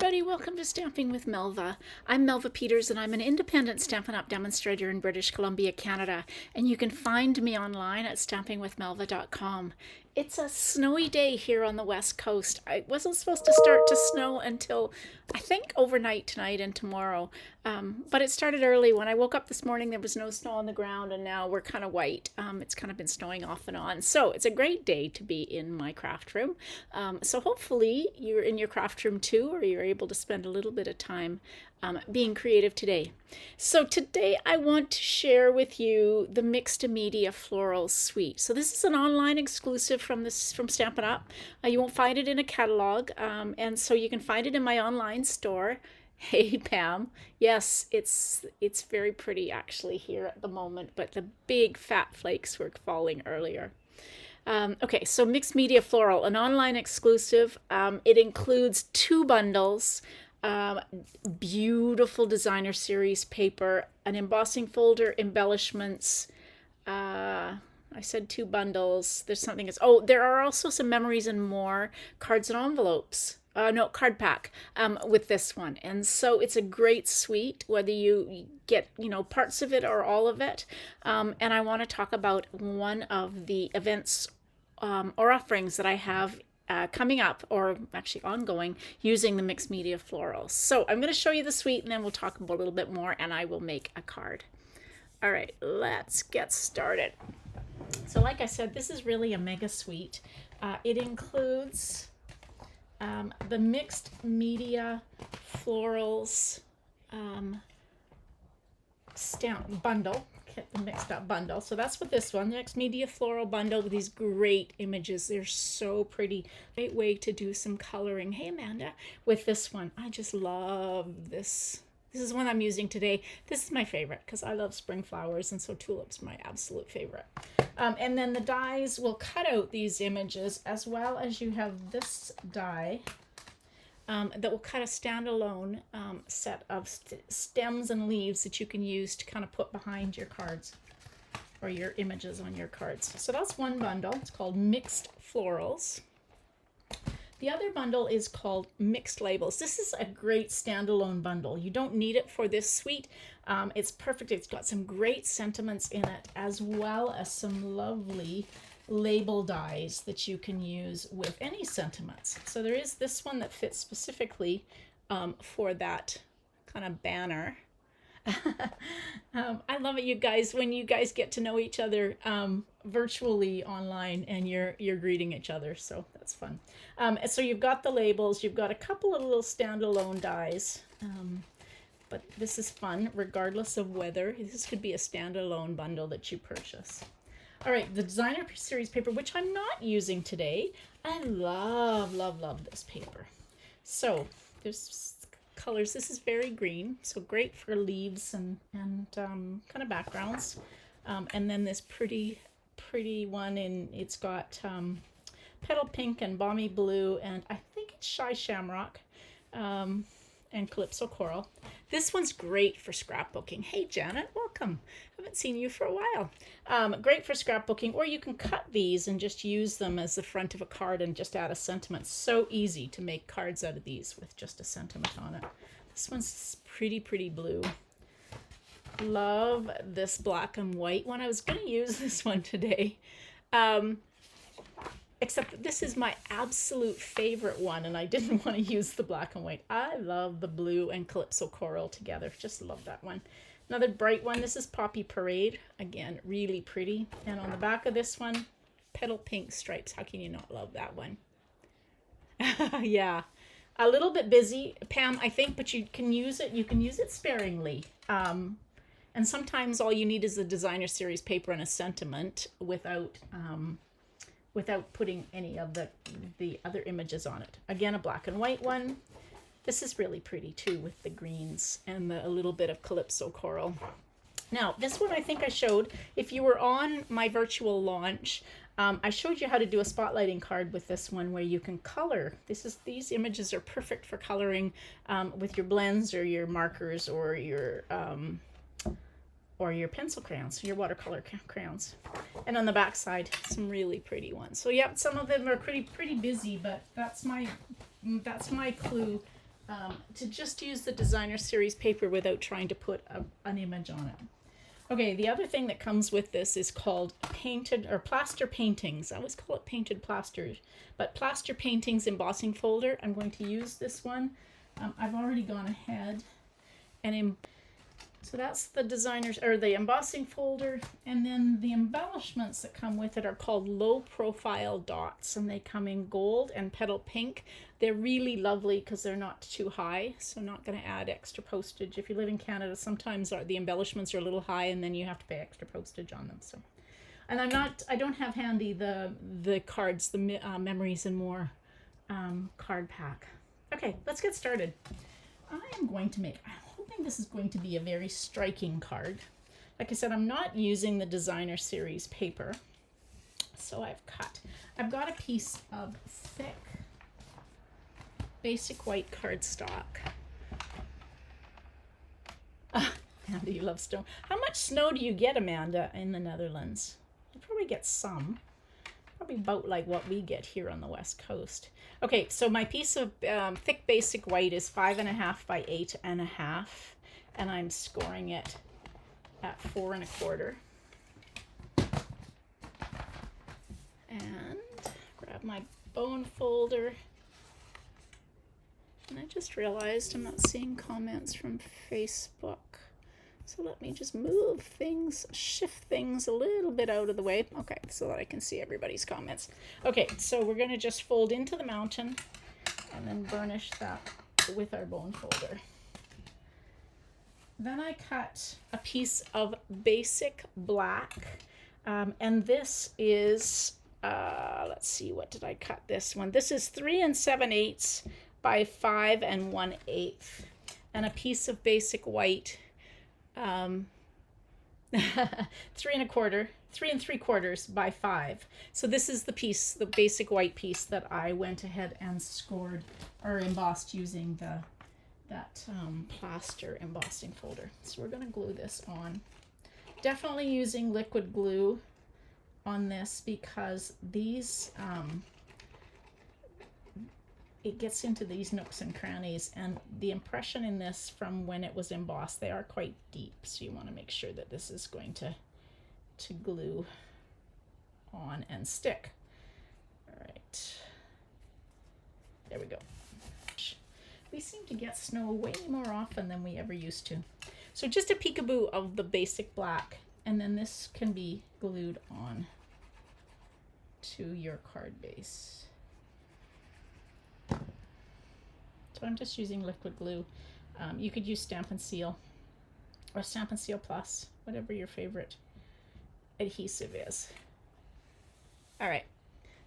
everybody, welcome to Stamping with Melva. I'm Melva Peters and I'm an independent Stampin' Up! Demonstrator in British Columbia, Canada, and you can find me online at stampingwithmelva.com. It's a snowy day here on the west coast. It wasn't supposed to start to snow until I think overnight tonight and tomorrow, but it started early. When I woke up this morning there was no snow on the ground, and now we're kind of white. It's kind of been snowing off and on, so it's a great day to be in my craft room. So hopefully you're in your craft room too, or you're able to spend a little bit of time being creative today. So today I want to share with you the Mixed Media Florals Suite. So this is an online exclusive from Stampin' Up! You won't find it in a catalog, and so you can find it in my online store. Hey Pam, yes, it's very pretty actually here at the moment, but the big fat flakes were falling earlier. Okay, so Mixed Media Floral, an online exclusive. It includes 2 bundles, beautiful designer series paper, an embossing folder, embellishments. I said 2 bundles. There's something else. Oh, there are also some memories and more cards and envelopes. No, card pack with this one. And so it's a great suite, whether you get, parts of it or all of it. And I want to talk about one of the events or offerings that I have coming up, or actually ongoing, using the Mixed Media Florals. So I'm going to show you the suite and then we'll talk about a little bit more, and I will make a card. All right, let's get started. So like I said, this is really a mega suite. It includes the Mixed Media Florals stamp bundle. Get the mixed up bundle. So that's what this one, the Mixed Media Floral bundle with these great images. They're so pretty. Great way to do some coloring. Hey Amanda, with this one. I just love this. This is one I'm using today. This is my favorite because I love spring flowers, and so tulips my absolute favorite. And then the dies will cut out these images, as well as you have this die that will cut a standalone set of stems and leaves that you can use to kind of put behind your cards or your images on your cards. So that's one bundle. It's called Mixed Florals. The other bundle is called Mixed Labels. This is a great standalone bundle. You don't need it for this suite. It's perfect. It's got some great sentiments in it, as well as some lovely label dies that you can use with any sentiments. So there is this one that fits specifically for that kind of banner. I love it, you guys, when you guys get to know each other virtually online and you're greeting each other, so that's fun. So you've got the labels, you've got a couple of little standalone dies, but this is fun regardless of whether this could be a standalone bundle that you purchase. All right, the designer series paper, which I'm not using today. I love this paper. So there's colors. This is very green, so great for leaves and kind of backgrounds. And then this pretty one, and it's got petal pink and balmy blue, and I think it's shy shamrock and calypso coral. This one's great for scrapbooking. Hey Janet, welcome. Haven't seen you for a while. Great for scrapbooking, or you can cut these and just use them as the front of a card and just add a sentiment. So easy to make cards out of these with just a sentiment on it. This one's pretty blue. Love this black and white one. I was going to use this one today. Except that this is my absolute favorite one, and I didn't want to use the black and white. I love the blue and calypso coral together. Just love that one. Another bright one. This is Poppy Parade. Again, really pretty. And on the back of this one, petal pink stripes. How can you not love that one? Yeah. A little bit busy, Pam, I think, but you can use it. You can use it sparingly. And sometimes all you need is a designer series paper and a sentiment without putting any of the other images on it. Again, a black and white one. This is really pretty too, with the greens and a little bit of calypso coral. Now, this one I think I showed, if you were on my virtual launch, I showed you how to do a spotlighting card with this one where you can color. These images are perfect for coloring with your blends or your markers or your pencil crayons, your watercolor crayons. And on the back side, some really pretty ones. So yeah, some of them are pretty busy, but that's my clue to just use the designer series paper without trying to put an image on it. Okay, the other thing that comes with this is called painted or plaster paintings. I always call it painted plasters, but plaster paintings embossing folder. I'm going to use this one. I've already gone ahead and so that's the designers or the embossing folder, and then the embellishments that come with it are called low profile dots, and they come in gold and petal pink. They're really lovely because they're not too high, so not going to add extra postage. If you live in Canada, sometimes the embellishments are a little high and then you have to pay extra postage on them. So, and I don't have handy the cards, the memories and more card pack. Okay, let's get started. I am going to make, I'm hoping this is going to be a very striking card. Like I said, I'm not using the designer series paper. So I've got a piece of thick basic white cardstock. Amanda, you love snow. How much snow do you get, Amanda, in the Netherlands? You probably get some. Probably about like what we get here on the West Coast. Okay, so my piece of thick basic white is 5.5 by 8.5, and I'm scoring it at 4 1/4. And grab my bone folder. And I just realized I'm not seeing comments from Facebook. So let me just move things, shift things a little bit out of the way. Okay, so that I can see everybody's comments. Okay, so we're going to just fold into the mountain and then burnish that with our bone folder. Then I cut a piece of basic black. And this is, let's see, what did I cut this one? This is 3 7/8 by 5 1/8. And a piece of basic white. 3 3/4 by 5. So this is the piece, the basic white piece that I went ahead and scored or embossed using that plaster embossing folder. So we're going to glue this on. Definitely using liquid glue on this because these it gets into these nooks and crannies, and the impression in this from when it was embossed, they are quite deep, so you want to make sure that this is going to glue on and stick. All right, there we go. We seem to get snow way more often than we ever used to. So just a peekaboo of the basic black, and then this can be glued on to your card base. So I'm just using liquid glue. You could use Stamp and Seal or Stamp and Seal Plus, whatever your favorite adhesive is. All right,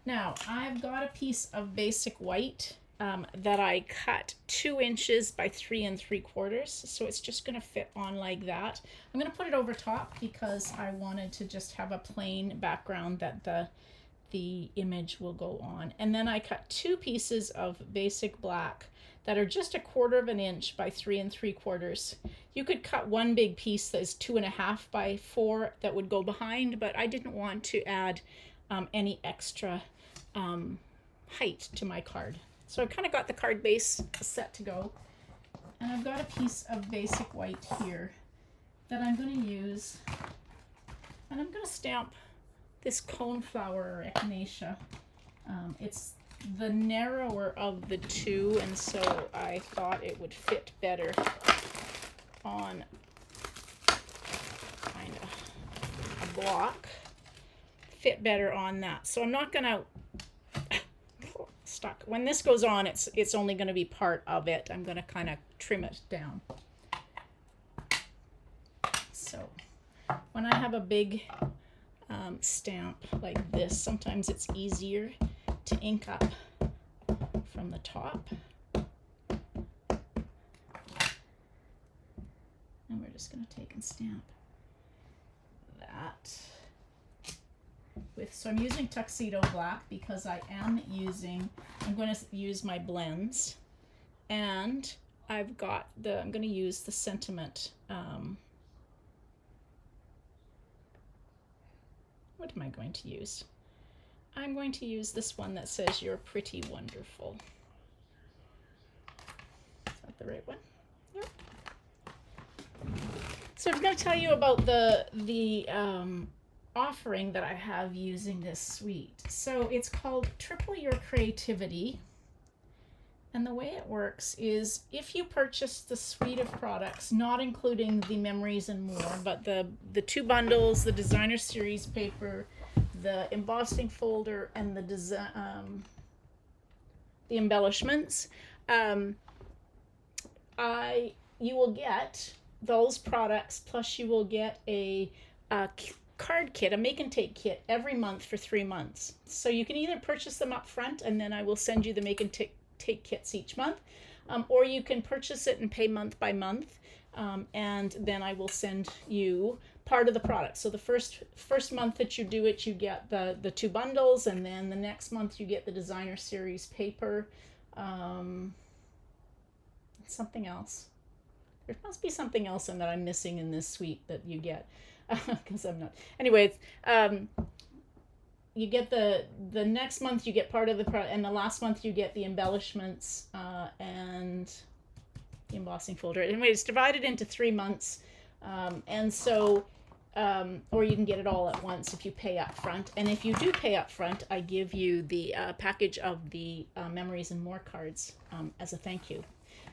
now I've got a piece of basic white that I cut 2 inches by 3 3/4. So it's just going to fit on like that. I'm going to put it over top because I wanted to just have a plain background that the image will go on. And then I cut 2 pieces of basic black that are just 1/4 inch by 3 3/4. You could cut one big piece that is 2.5 by 4 that would go behind, but I didn't want to add any extra height to my card. So I've kind of got the card base set to go. And I've got a piece of basic white here that I'm going to use. And I'm going to stamp this coneflower or echinacea. It's the narrower of the two, and so I thought it would fit better on kind of a block. Fit better on that. So I'm not going to stuck. When this goes on, it's only going to be part of it. I'm going to kind of trim it down. So when I have a big stamp like this, sometimes it's easier to ink up from the top. And we're just going to take and stamp that with, so I'm using Tuxedo Black because I'm going to use my blends, and I'm going to use the Sentiment, what am I going to use? I'm going to use this one that says "You're Pretty Wonderful." that the right one? Yep. So I'm going to tell you about the offering that I have using this suite. So it's called Triple Your Creativity. And the way it works is if you purchase the suite of products, not including the memories and more, but the two bundles, the designer series paper, the embossing folder, and the embellishments, you will get those products, plus you will get a card kit, a make and take kit every month for 3 months. So you can either purchase them up front and then I will send you the make and take kits each month, or you can purchase it and pay month by month, and then I will send you part of the product. So the first month that you do it, you get the two bundles, and then the next month you get the designer series paper, something else. There must be something else in that I'm missing in this suite that you get, because I'm not. Anyways, you get the next month you get part of the product, and the last month you get the embellishments and the embossing folder. Anyway, it's divided into 3 months, and so or you can get it all at once if you pay up front. And if you do pay up front, I give you the package of the memories and more cards as a thank you.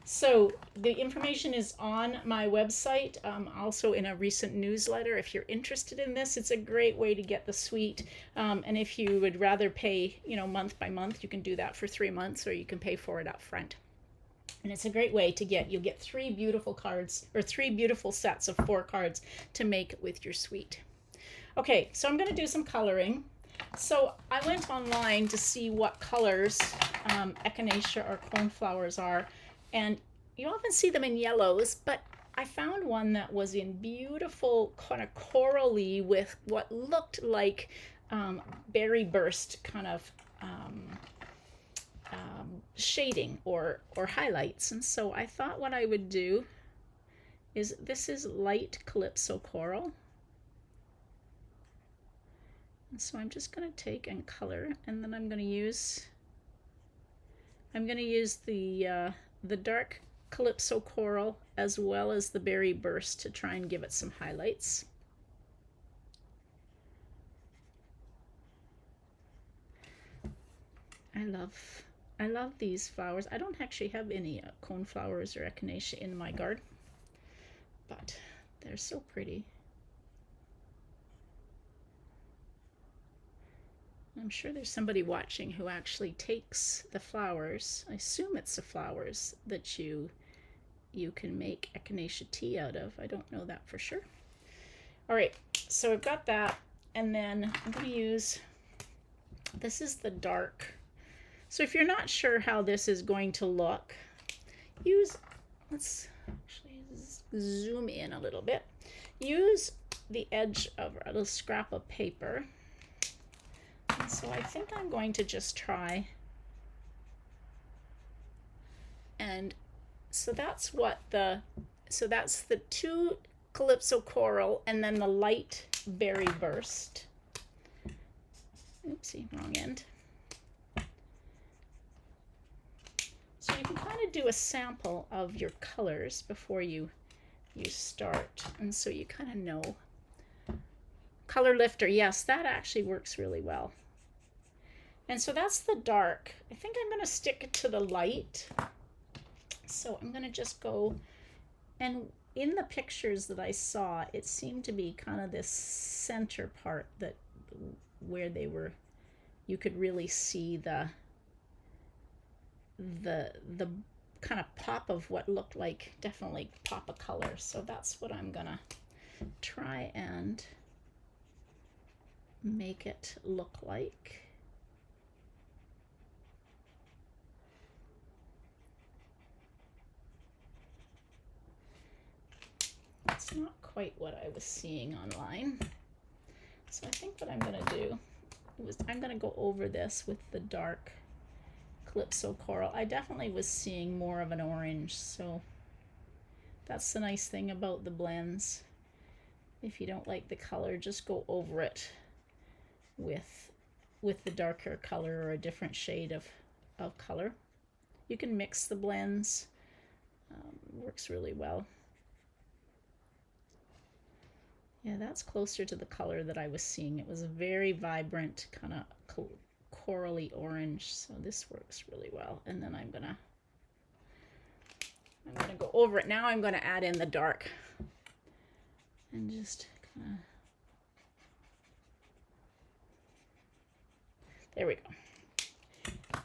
So the information is on my website, also in a recent newsletter. If you're interested in this, it's a great way to get the suite. And if you would rather pay, month by month, you can do that for 3 months, or you can pay for it up front. And it's a great way to you'll get 3 beautiful cards, or 3 beautiful sets of 4 cards to make with your suite. Okay, so I'm going to do some coloring. So I went online to see what colors echinacea or coneflowers are. And you often see them in yellows, but I found one that was in beautiful kind of corally with what looked like berry burst kind of shading or highlights. And so I thought what I would do is, this is light calypso coral. And so I'm just going to take and color, and then I'm going to use the dark calypso coral as well as the berry burst to try and give it some highlights. I love these flowers. I don't actually have any coneflowers or echinacea in my garden, but they're so pretty. I'm sure there's somebody watching who actually takes the flowers. I assume it's the flowers that you can make echinacea tea out of. I don't know that for sure. All right, so I've got that, and then I'm going to use, this is the dark. So if you're not sure how this is going to look, let's actually zoom in a little bit. Use the edge of a little scrap of paper. And so I think I'm going to just try. And so that's the 2 calypso coral and then the light berry burst. Oopsie, wrong end. So you can kind of do a sample of your colors before you start. And so you kind of know. Color lifter, yes, that actually works really well. And so that's the dark. I think I'm going to stick it to the light. So I'm going to just go, and in the pictures that I saw, it seemed to be kind of this center part where you could really see the kind of pop of what looked like definitely pop of color. So that's what I'm going to try and make it look like. It's not quite what I was seeing online. So I think what I'm going to do is I'm going to go over this with the dark calypso coral. I definitely was seeing more of an orange, so that's the nice thing about the blends. If you don't like the color, just go over it with the darker color or a different shade of color. You can mix the blends Works really well. Yeah, that's closer to the color that I was seeing. It was a very vibrant kind of corally orange, so this works really well. And then I'm gonna go over it. Now I'm gonna add in the dark and just kind of, there we go.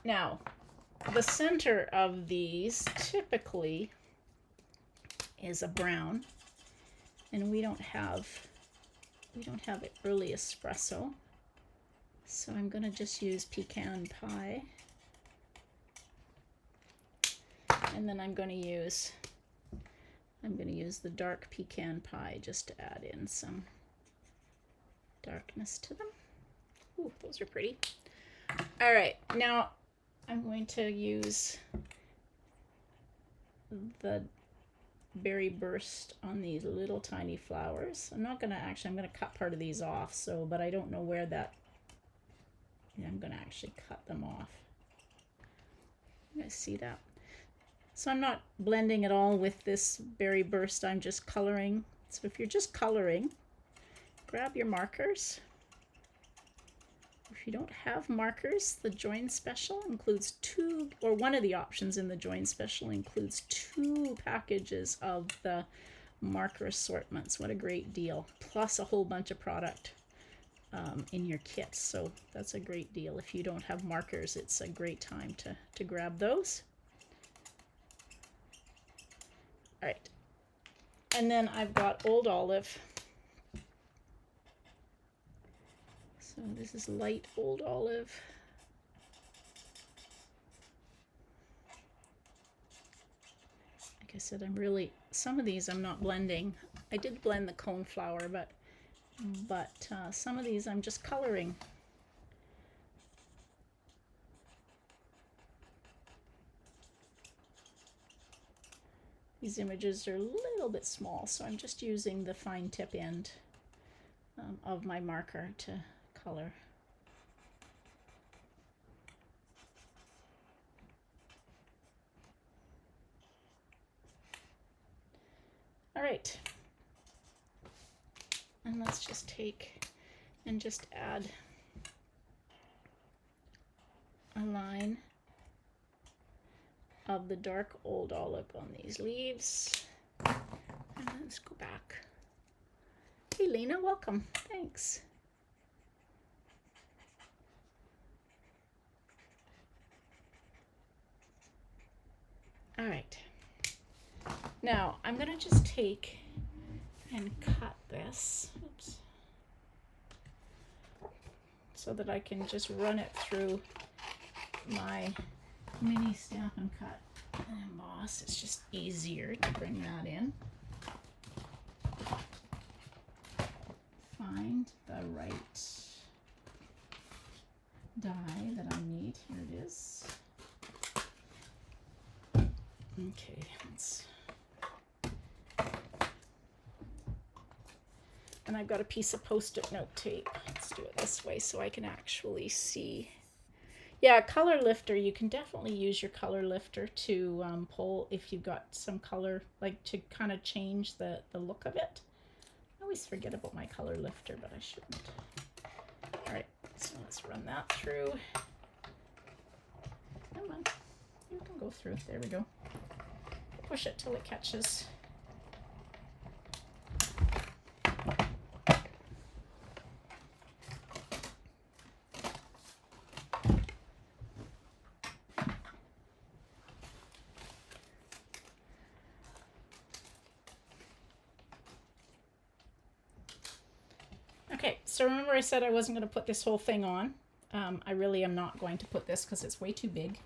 Now, the center of these typically is a brown, and we don't have early espresso, so I'm going to just use pecan pie, and then I'm going to use the dark pecan pie just to add in some darkness to them. Ooh, those are pretty. All right, now I'm going to use the berry burst on these little tiny flowers. I'm going to cut part of these off, but I don't know where that, yeah, I'm going to actually cut them off. You guys see that? So I'm not blending at all with this berry burst, I'm just coloring. So if you're just coloring, grab your markers. If you don't have markers, the Join Special includes one of the options in the Join Special includes 2 packages of the marker assortments. What a great deal. Plus a whole bunch of product in your kits. So that's a great deal. If you don't have markers, it's a great time to grab those. All right. And then I've got Old Olive. So this is light Old Olive. Like I said, some of these I'm not blending. I did blend the coneflower, but some of these I'm just coloring. These images are a little bit small, so I'm just using the fine tip end of my marker to color. All right, and let's just take and just add a line of the dark Old Olive on these leaves. And let's go back. Hey Lena, welcome. Thanks. All right. Now I'm going to just take and cut this. Oops. So that I can just run it through my mini Stampin' Cut and emboss. It's just easier to bring that in. Find the right die that I need. Here it is. Okay, and I've got a piece of Post-it note tape. Let's do it this way so I can actually see. Yeah, color lifter, you can definitely use your color lifter to pull if you've got some color, like to kind of change the look of it. I always forget about my color lifter, but I shouldn't. All right, so let's run that through. Come on, you can go through. There we go. Push it till it catches. Okay, so remember I said I wasn't going to put this whole thing on. I really am not going to put this because it's way too big.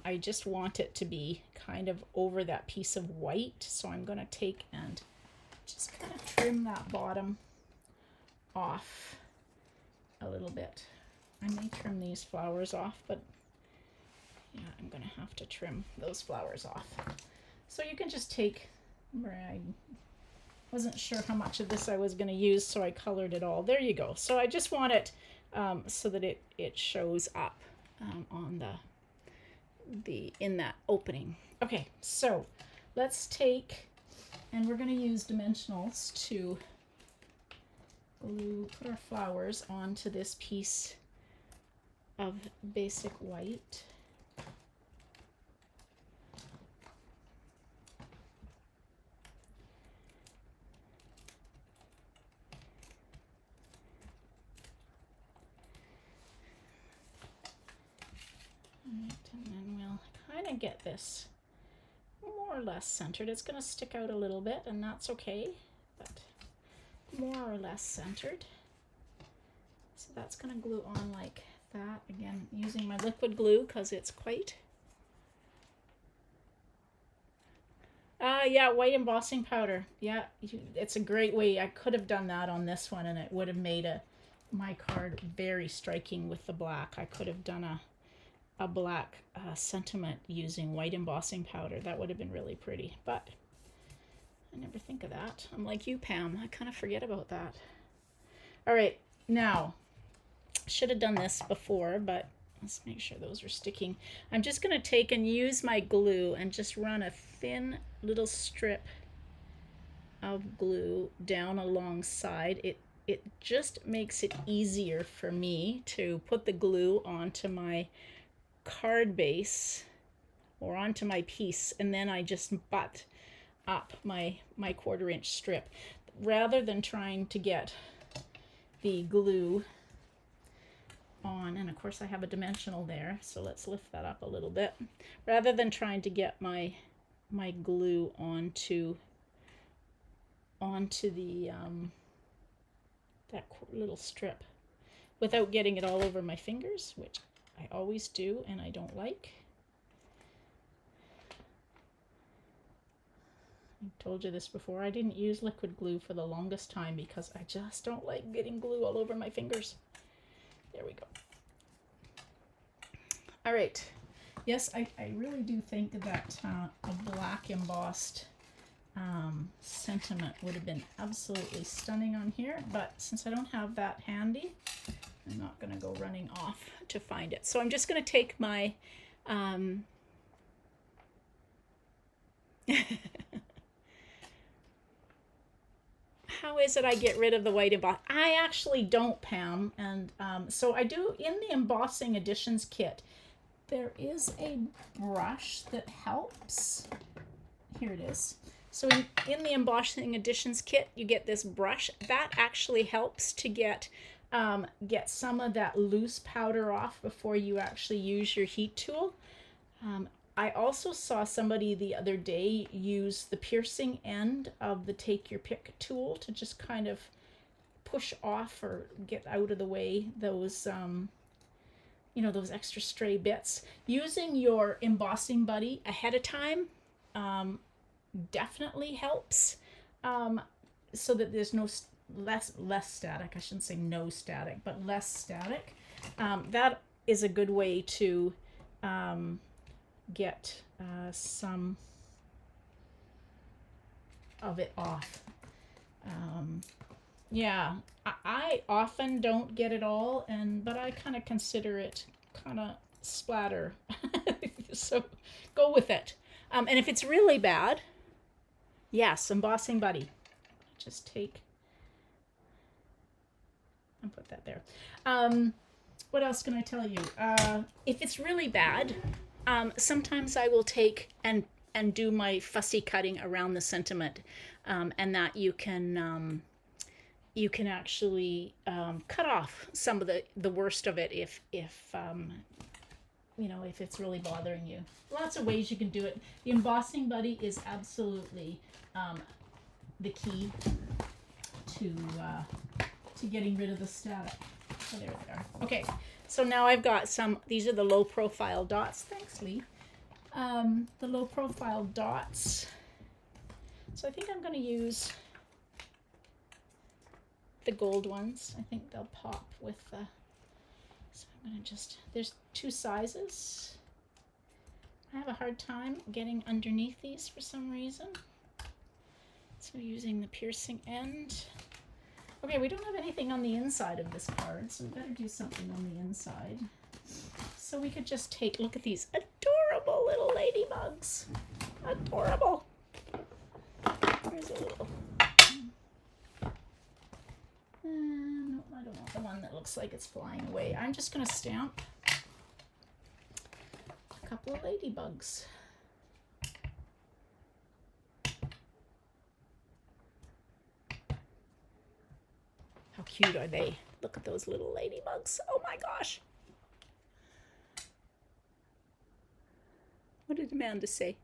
I just want it to be kind of over that piece of white, so I'm going to take and just kind of trim that bottom off a little bit. I may trim these flowers off, but yeah, I'm going to have to trim those flowers off. So you can just take, I wasn't sure how much of this I was going to use, so I colored it all. There you go. So I just want it so that it shows up on in that opening. Okay, so let's take, and we're going to use dimensionals to glue, put our flowers onto this piece of basic white. Alright, and then we'll kind of get this more or less centered. It's going to stick out a little bit, and that's okay, but more or less centered. So that's going to glue on like that. Again, using my liquid glue because it's quite... yeah, white embossing powder. Yeah, it's a great way. I could have done that on this one, and it would have made my card very striking with the black. I could have done a black sentiment using white embossing powder. That would have been really pretty, but I never think of that. I'm like you, Pam. I kind of forget about that. All right, now, should have done this before, but let's make sure those are sticking. I'm just going to take and use my glue and just run a thin little strip of glue down alongside. It just makes it easier for me to put the glue onto my card base or onto my piece, and then I just butt up my 1/4 inch strip rather than trying to get the glue on. And of course I have a dimensional there, so let's lift that up a little bit. Rather than trying to get my glue onto the that little strip without getting it all over my fingers, which I always do and I don't like. I told you this before, I didn't use liquid glue for the longest time because I just don't like getting glue all over my fingers. There we go. All right. Yes, I really do think that a black embossed sentiment would have been absolutely stunning on here, but since I don't have that handy, I'm not going to go running off to find it. So I'm just going to take my how is it I get rid of the white emboss? I actually don't, Pam, and so I do in the embossing additions kit. There is a brush that helps. Here it is. So in the embossing additions kit, you get this brush that actually helps to get some of that loose powder off before you actually use your heat tool. I also saw somebody the other day use the piercing end of the take your pick tool to just kind of push off or get out of the way those you know, those extra stray bits. Using your embossing buddy ahead of time definitely helps, so that there's less static. I shouldn't say no static, but less static. That is a good way to get some of it off. Yeah, I often don't get it all, but I kind of consider it kind of splatter. So go with it. And if it's really bad, yes, embossing buddy. Just take and put that there. What else can I tell you? If it's really bad, sometimes I will take and do my fussy cutting around the sentiment, and that you can actually cut off some of the worst of it if you know, if it's really bothering you. Lots of ways you can do it. The embossing buddy is absolutely the key to getting rid of the static. So there they are. Okay, so now I've got these are the low profile dots. Thanks, Lee. The low profile dots. So I think I'm going to use the gold ones. I think they'll pop with the... So I'm going to there's 2 sizes. I have a hard time getting underneath these for some reason. So using the piercing end. Okay, we don't have anything on the inside of this card, so we better do something on the inside. So we could just look at these adorable little ladybugs. Adorable. Here's a little. No, I don't want the one that looks like it's flying away. I'm just going to stamp a couple of ladybugs. How cute are they? Look at those little ladybugs. Oh my gosh. What did Amanda say?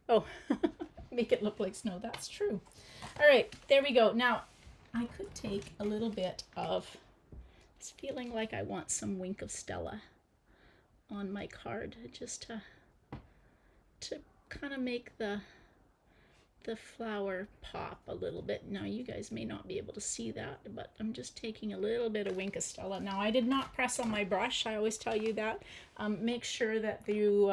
Oh, make it look like snow. That's true. All right, there we go. Now, I could take a little bit of, it's feeling like I want some Wink of Stella on my card, just to kind of make the flower pop a little bit. Now, you guys may not be able to see that, but I'm just taking a little bit of Wink of Stella. Now, I did not press on my brush. I always tell you that. Make sure that you,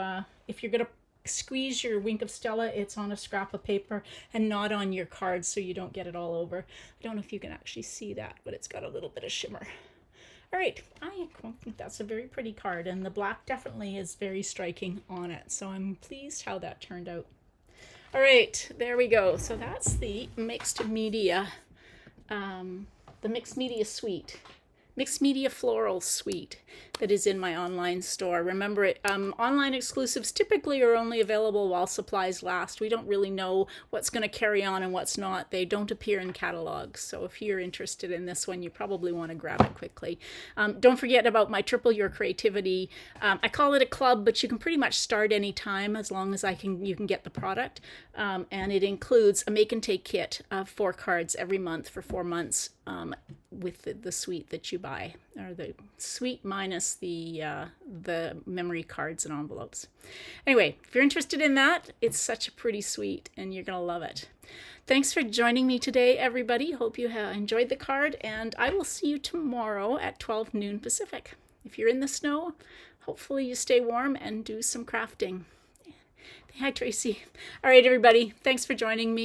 if you're going to squeeze your Wink of Stella, it's on a scrap of paper and not on your card so you don't get it all over. I don't know if you can actually see that, but it's got a little bit of shimmer. All right, I think that's a very pretty card, and the black definitely is very striking on it, so I'm pleased how that turned out. All right, there we go. So that's the mixed media suite. Mixed Media Floral Suite that is in my online store. Remember, online exclusives typically are only available while supplies last. We don't really know what's going to carry on and what's not. They don't appear in catalogs. So if you're interested in this one, you probably want to grab it quickly. Don't forget about my Triple Your Creativity. I call it a club, but you can pretty much start any time as long as you can get the product. And it includes a make and take kit of 4 cards every month for 4 months. With the suite that you buy, or the suite minus the memory cards and envelopes. Anyway, if you're interested in that, it's such a pretty suite and you're gonna love it. Thanks for joining me today, everybody. Hope you have enjoyed the card, and I will see you tomorrow at 12 noon Pacific. If you're in the snow, hopefully you stay warm and do some crafting. Hi, Tracy. All right, everybody. Thanks for joining me.